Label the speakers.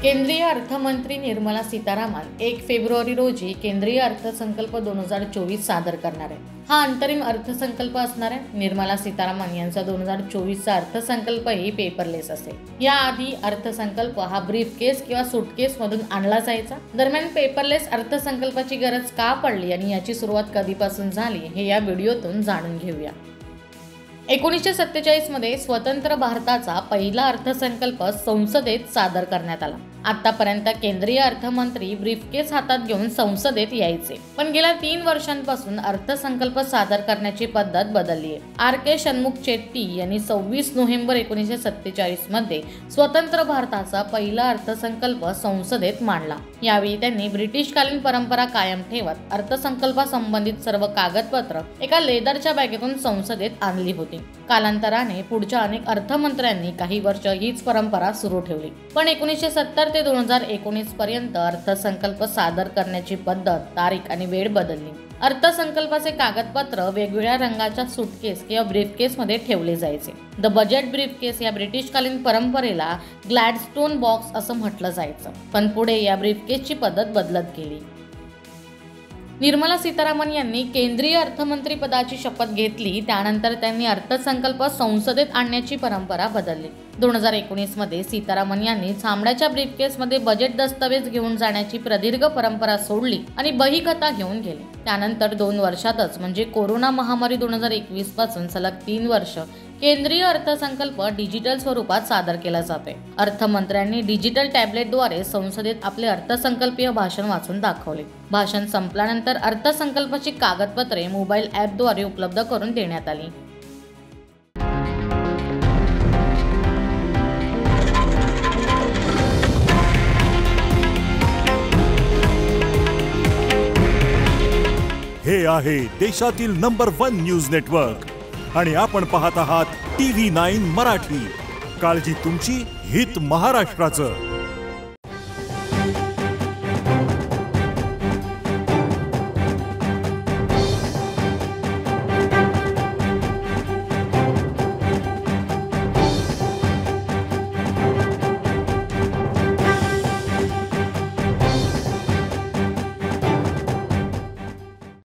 Speaker 1: केंद्रीय अर्थमंत्री निर्मला सीतारामन 1 फेब्रुवारी रोजी केंद्रीय अर्थसंकल्प 2024 सादर करणार आहे। हा अंतरिम अर्थसंकल्प असणार आहे। निर्मला सीतारामन यांचा 2024चा अर्थसंकल्पही पेपरलेस असेल। याआधी अर्थसंकल्प हा ब्रीफकेस किंवा सूटकेस मधून आणला जायचा। दरम्यान पेपरलेस अर्थसंकल्पाची गरज का पडली आणि याची सुरुवात कधीपासून झाली हे या व्हिडिओतून जाणून घेऊया। 1947 मध्ये स्वतंत्र भारताचा पहिला अर्थसंकल्प संसदेत सादर करण्यात आला। आतापर्यंत केंद्रीय अर्थमंत्री ब्रीफकेस हातात घेऊन संसदेत यायचे, पण गेल्या 3 वर्षांपासून अर्थसंकल्प सादर करण्याची पद्धत बदलली आहे। RK षण्मुख चेट्टी यांनी 26 नोव्हेंबर 1947 मध्ये स्वतंत्र भारताचा पहिला अर्थसंकल्प संसदेत मांडला। यावेळी त्यांनी ब्रिटिशकालीन परंपरा कायम ठेवत अर्थसंकल्पासंबंधित सर्व कागदपत्र एका लेदरच्या बॅगेतून संसदेत आणली होती। कालांतराने पुढच्या अनेक अर्थमंत्र्यांनी काही वर्ष हीच परंपरा सुरू ठेवली, पण 1970 ते 2019 पर्यंत अर्थसंकल्प सादर करण्याची पद्धत, तारीख आणि वेळ बदलली। अर्थसंकल्पाचे कागदपत्र वेगवेगळ्या रंगाच्या सूटकेस किंवा ब्रीफकेस मध्ये ठेवले जायचे। द बजेट ब्रीफकेस या ब्रिटिशकालीन परंपरेला ग्लॅडस्टोन बॉक्स असं म्हटलं जायचं, पण पुढे या ब्रीफकेसची पद्धत बदलत गेली। निर्मला सीतारामन यांनी केंद्रीय अर्थमंत्री पदाची शपथ घेतली त्यानंतर त्यांनी अर्थसंकल्प संसदेत आणण्याची परंपरा बदलली। 2019 मध्ये सीतारामन यांनी चामड्याच्या ब्रीफकेसमध्ये बजेट दस्तावेज घेऊन जाण्याची प्रदीर्घ परंपरा सोडली आणि बहीखाता घेऊन गेले। त्यानंतर 2 वर्षातच म्हणजे कोरोना महामारी 2021 पासून सलग 3 वर्ष केंद्रीय अर्थसंकल्प डिजिटल स्वरूपात सादर केला जातोय। अर्थमंत्र्यांनी डिजिटल टॅबलेटद्वारे संसदेत आपले अर्थसंकल्पीय भाषण वाचून दाखवले। भाषण संपल्यानंतर अर्थसंकल्पाची कागदपत्रे मोबाईल ॲपद्वारे उपलब्ध करून देण्यात आली।
Speaker 2: हे आहे देशातील नंबर 1 न्यूज नेटवर्क आणि आपण पाहत आहात TV9 मराठी। काळजी तुमची, हित महाराष्ट्राचं।